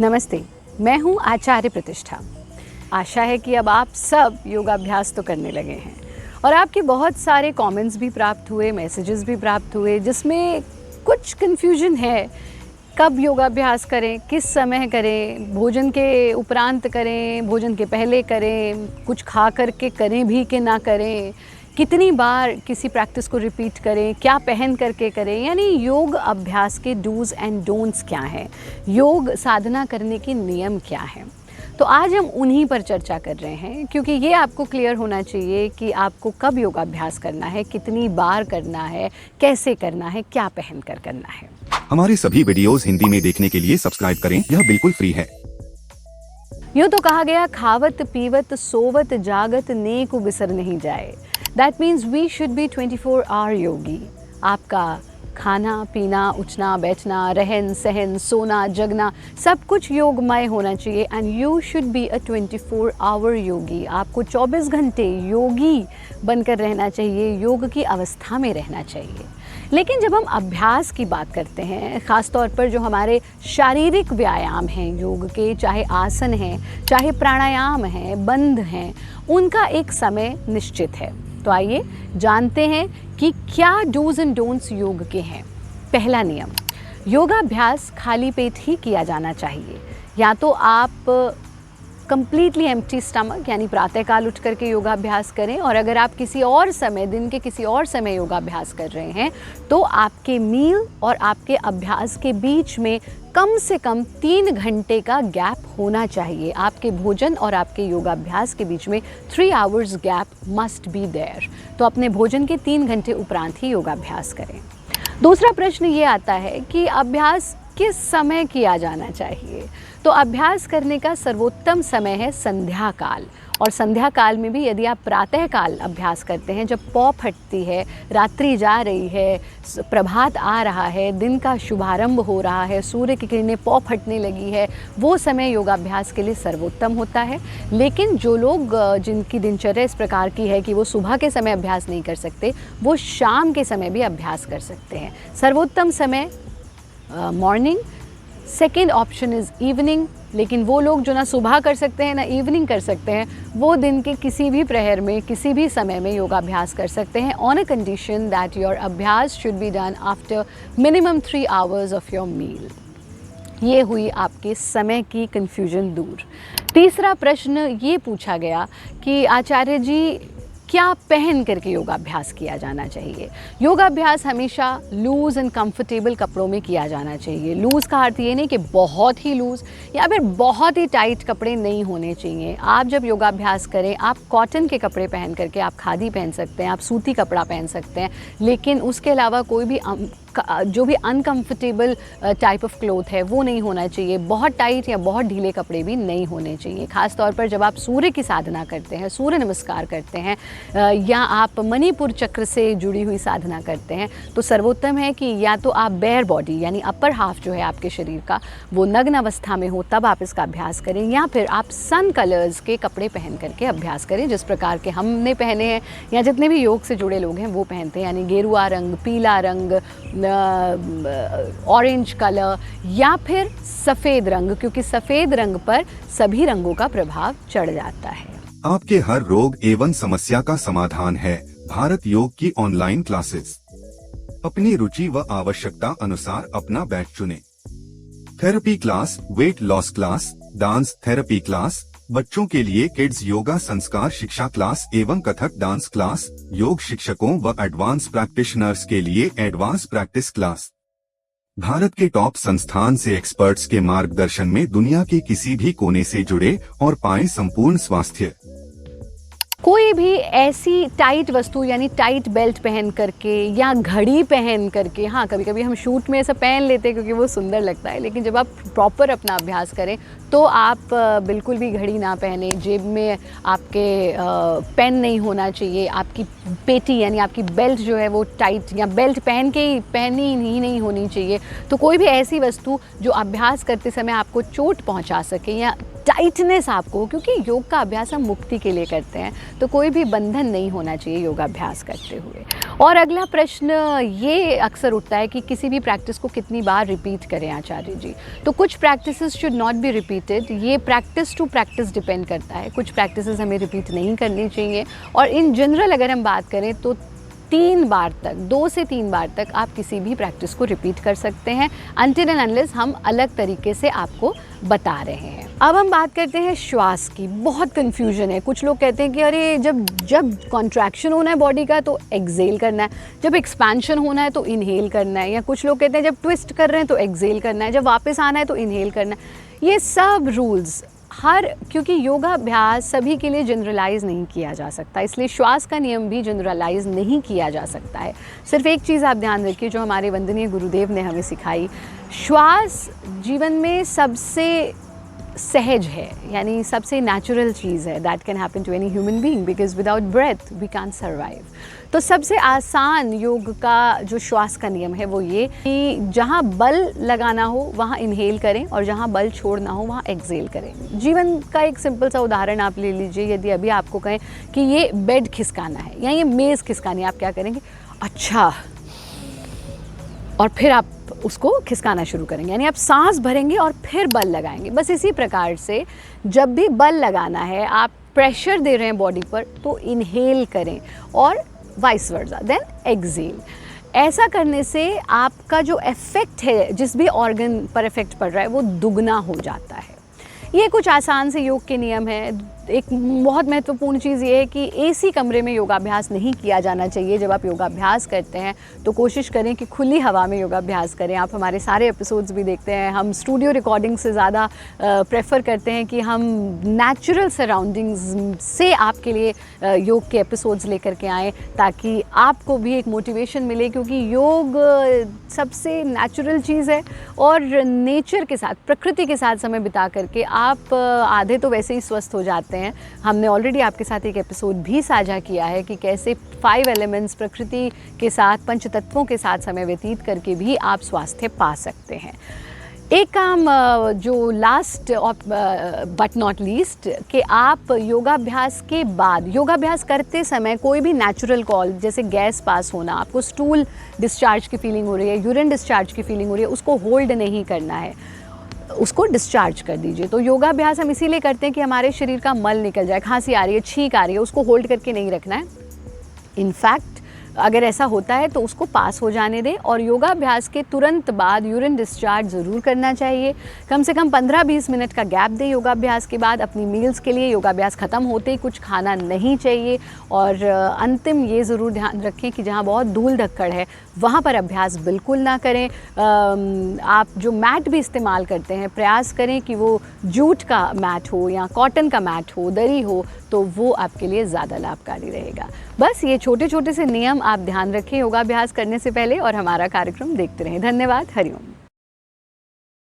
नमस्ते, मैं हूँ आचार्य प्रतिष्ठा। आशा है कि अब आप सब योगाभ्यास तो करने लगे हैं और आपके बहुत सारे कमेंट्स भी प्राप्त हुए, मैसेजेस भी प्राप्त हुए जिसमें कुछ कन्फ्यूजन है। कब योगाभ्यास करें, किस समय करें, भोजन के उपरांत करें, भोजन के पहले करें, कुछ खा करके करें भी कि ना करें, कितनी बार किसी प्रैक्टिस को रिपीट करें, क्या पहन करके करें, यानी योग अभ्यास के डूज़ एंड डोंट्स क्या हैं, योग साधना करने के नियम क्या हैं। तो आज हम उन्हीं पर चर्चा कर रहे हैं क्योंकि ये आपको क्लियर होना चाहिए कि आपको कब योगाभ्यास करना है, कितनी बार करना है, कैसे करना है, क्या पहन कर करना है। हमारे सभी वीडियोस हिंदी में देखने के लिए सब्सक्राइब करें, यह बिल्कुल फ्री है। यूँ तो कहा गया, खावत पीवत सोवत जागत नेक बिसर नहीं जाए। That means we should be 24 hour yogi. आपका खाना पीना, उठना बैठना, रहन सहन, सोना जगना, सब कुछ योगमय होना चाहिए and you should be a 24 hour yogi. आपको 24 घंटे योगी बनकर रहना चाहिए, योग की अवस्था में रहना चाहिए। लेकिन जब हम अभ्यास की बात करते हैं, ख़ास तौर पर जो हमारे शारीरिक व्यायाम हैं योग के, चाहे आसन हैं, चाहे प्राणायाम हैं, बंध हैं, उनका एक समय निश्चित है। तो आइए जानते हैं कि क्या डूज़ एंड डोंट्स योग के हैं। पहला नियम, योगाभ्यास खाली पेट ही किया जाना चाहिए। या तो आप कंप्लीटली एम्प्टी स्टमक यानी प्रातःकाल उठ करके योगाभ्यास करें, और अगर आप किसी और समय, दिन के किसी और समय योगाभ्यास कर रहे हैं तो आपके मील और आपके अभ्यास के बीच में कम से कम 3 घंटे का गैप होना चाहिए। आपके भोजन और आपके योगाभ्यास के बीच में 3 hours gap must be there. तो अपने भोजन के 3 घंटे उपरांत ही योगाभ्यास करें। दूसरा प्रश्न ये आता है कि अभ्यास किस समय किया जाना चाहिए। तो अभ्यास करने का सर्वोत्तम समय है संध्या काल, और संध्या काल में भी यदि आप प्रातः काल अभ्यास करते हैं, जब पौ फटती है, रात्रि जा रही है, प्रभात आ रहा है, दिन का शुभारंभ हो रहा है, सूर्य की किरणें पौ फटने लगी है, वो समय योगाभ्यास के लिए सर्वोत्तम होता है। लेकिन जो लोग जिनकी दिनचर्या इस प्रकार की है कि वो सुबह के समय अभ्यास नहीं कर सकते, वो शाम के समय भी अभ्यास कर सकते हैं। सर्वोत्तम समय morning, second option is evening. लेकिन वो लोग जो ना सुबह कर सकते हैं ना इवनिंग कर सकते हैं, वो दिन के किसी भी प्रहर में, किसी भी समय में योगाभ्यास कर सकते हैं, on a condition that your अभ्यास should be done after minimum 3 hours of your meal. ये हुई आपके समय की कन्फ्यूजन दूर। तीसरा प्रश्न ये पूछा गया कि आचार्य जी, क्या पहन करके योगाभ्यास किया जाना चाहिए। योगाभ्यास हमेशा लूज़ एंड कंफर्टेबल कपड़ों में किया जाना चाहिए। लूज़ का अर्थ ये नहीं कि बहुत ही लूज़ या फिर बहुत ही टाइट कपड़े नहीं होने चाहिए। आप जब योगाभ्यास करें, आप कॉटन के कपड़े पहन करके, आप खादी पहन सकते हैं, आप सूती कपड़ा पहन सकते हैं, लेकिन उसके अलावा कोई भी जो भी अनकंफर्टेबल टाइप ऑफ क्लोथ है वो नहीं होना चाहिए। बहुत टाइट या बहुत ढीले कपड़े भी नहीं होने चाहिए। ख़ास तौर पर जब आप सूर्य की साधना करते हैं, सूर्य नमस्कार करते हैं, या आप मणिपुर चक्र से जुड़ी हुई साधना करते हैं, तो सर्वोत्तम है कि या तो आप बेयर बॉडी यानी अपर हाफ जो है आपके शरीर का वो नग्न अवस्था में हो, तब आप इसका अभ्यास करें, या फिर आप सन कलर्स के कपड़े पहन करके अभ्यास करें, जिस प्रकार के हमने पहने हैं या जितने भी योग से जुड़े लोग हैं वो पहनते हैं, यानी गेरुआ रंग, पीला रंग, ऑरेंज कलर या फिर सफ़ेद रंग, क्योंकि सफ़ेद रंग पर सभी रंगों का प्रभाव चढ़ जाता है। आपके हर रोग एवं समस्या का समाधान है भारत योग की ऑनलाइन क्लासेस। अपनी रुचि व आवश्यकता अनुसार अपना बैच चुनें। Therapy class, weight loss class, dance therapy class, बच्चों के लिए किड्स योगा संस्कार शिक्षा क्लास एवं कथक डांस क्लास, योग शिक्षकों व एडवांस प्रैक्टिशनर्स के लिए एडवांस प्रैक्टिस क्लास। भारत के टॉप संस्थान से एक्सपर्ट्स के मार्गदर्शन में दुनिया के किसी भी कोने से जुड़े और पाएं संपूर्ण स्वास्थ्य। कोई भी ऐसी टाइट वस्तु यानी टाइट बेल्ट पहन करके या घड़ी पहन करके, हाँ कभी कभी हम शूट में ऐसा पहन लेते हैं क्योंकि वो सुंदर लगता है, लेकिन जब आप प्रॉपर अपना अभ्यास करें तो आप बिल्कुल भी घड़ी ना पहने। जेब में आपके पेन नहीं होना चाहिए। आपकी पेटी यानी आपकी बेल्ट जो है वो टाइट या बेल्ट पहनी ही नहीं होनी चाहिए। तो कोई भी ऐसी वस्तु जो अभ्यास करते समय आपको चोट पहुंचा सके या टाइटनेस आपको, क्योंकि योग का अभ्यास हम मुक्ति के लिए करते हैं, तो कोई भी बंधन नहीं होना चाहिए योगाभ्यास करते हुए। और अगला प्रश्न ये अक्सर उठता है कि किसी भी प्रैक्टिस को कितनी बार रिपीट करें आचार्य जी। तो कुछ practices should not be repeated, ये प्रैक्टिस टू प्रैक्टिस डिपेंड करता है। कुछ प्रैक्टिसेस हमें रिपीट नहीं करनी चाहिए और इन जनरल अगर हम बात करें तो 3 बार तक, 2 से 3 बार तक आप किसी भी प्रैक्टिस को रिपीट कर सकते हैं अनटिल एंड अनलेस हम अलग तरीके से आपको बता रहे हैं। अब हम बात करते हैं श्वास की। बहुत कन्फ्यूजन है, कुछ लोग कहते हैं कि अरे जब कॉन्ट्रैक्शन होना है बॉडी का तो एक्सेल करना है, जब एक्सपेंशन होना है तो इनहेल करना है, या कुछ लोग कहते हैं जब ट्विस्ट कर रहे हैं तो एक्सेल करना है, जब वापस आना है तो इनहेल करना है। ये सब रूल्स क्योंकि योगाभ्यास सभी के लिए जनरलाइज नहीं किया जा सकता, इसलिए श्वास का नियम भी जनरलाइज नहीं किया जा सकता है। सिर्फ एक चीज़ आप ध्यान रखिए जो हमारे वंदनीय गुरुदेव ने हमें सिखाई, श्वास जीवन में सबसे सहज है, यानी सबसे नेचुरल चीज़ है that can happen to any human being because without breath we can't survive. तो सबसे आसान योग का जो श्वास का नियम है वो ये कि जहाँ बल लगाना हो वहाँ इनहेल करें और जहाँ बल छोड़ना हो वहाँ एक्सेल करें। जीवन का एक सिंपल सा उदाहरण आप ले लीजिए, यदि अभी आपको कहें कि ये बेड खिसकाना है या ये मेज़ खिसकानी है, आप क्या करेंगे? अच्छा, और फिर आप उसको खिसकाना शुरू करेंगे, यानी आप सांस भरेंगे और फिर बल लगाएंगे। बस इसी प्रकार से जब भी बल लगाना है, आप प्रेशर दे रहे हैं बॉडी पर, तो इनहेल करें और वाइस वर्सा, देन एक्सेल। ऐसा करने से आपका जो इफेक्ट है, जिस भी ऑर्गन पर इफेक्ट पड़ रहा है, वो दुगना हो जाता है। ये कुछ आसान से योग के नियम है। एक बहुत महत्वपूर्ण चीज़ ये है कि एसी कमरे में योगाभ्यास नहीं किया जाना चाहिए। जब आप योगाभ्यास करते हैं तो कोशिश करें कि खुली हवा में योगाभ्यास करें। आप हमारे सारे एपिसोड्स भी देखते हैं, हम स्टूडियो रिकॉर्डिंग से ज़्यादा प्रेफर करते हैं कि हम नेचुरल सराउंडिंग्स से आपके लिए योग के एपिसोड्स लेकर के आएँ, ताकि आपको भी एक मोटिवेशन मिले, क्योंकि योग सबसे नेचुरल चीज़ है और नेचर के साथ, प्रकृति के साथ समय बिता करके आप आधे तो वैसे ही स्वस्थ हो जाते हैं। हमने ऑलरेडी आपके साथ एक एपिसोड भी साझा किया है कि कैसे 5 एलिमेंट्स प्रकृति के साथ, पंच तत्वों के साथ समय व्यतीत करके भी आप स्वास्थ्य पा सकते हैं। एक काम जो लास्ट बट नॉट लीस्ट, कि आप योगाभ्यास के बाद, योगाभ्यास करते समय कोई भी नेचुरल कॉल, जैसे गैस पास होना, आपको स्टूल डिस्चार्ज की फीलिंग हो रही है, यूरिन डिस्चार्ज की फीलिंग हो रही है, उसको होल्ड नहीं करना है, उसको डिस्चार्ज कर दीजिए। तो योगाभ्यास हम इसीलिए करते हैं कि हमारे शरीर का मल निकल जाए, खांसी आ रही है, छींक आ रही है, उसको होल्ड करके नहीं रखना है। इनफैक्ट अगर ऐसा होता है तो उसको पास हो जाने दें और योगाभ्यास के तुरंत बाद यूरिन डिस्चार्ज ज़रूर करना चाहिए। कम से कम 15-20 मिनट का गैप दें योगाभ्यास के बाद अपनी मील्स के लिए। योगाभ्यास ख़त्म होते ही कुछ खाना नहीं चाहिए और अंतिम ये ज़रूर ध्यान रखें कि जहाँ बहुत धूल धक्कड़ है वहाँ पर अभ्यास बिल्कुल ना करें। आप जो मैट भी इस्तेमाल करते हैं, प्रयास करें कि वो जूट का मैट हो या कॉटन का मैट हो, दरी हो, तो वो आपके लिए ज़्यादा लाभकारी रहेगा। बस ये छोटे छोटे से नियम आप ध्यान रखें योगाभ्यास करने से पहले और हमारा कार्यक्रम देखते रहें। धन्यवाद। हरिओम।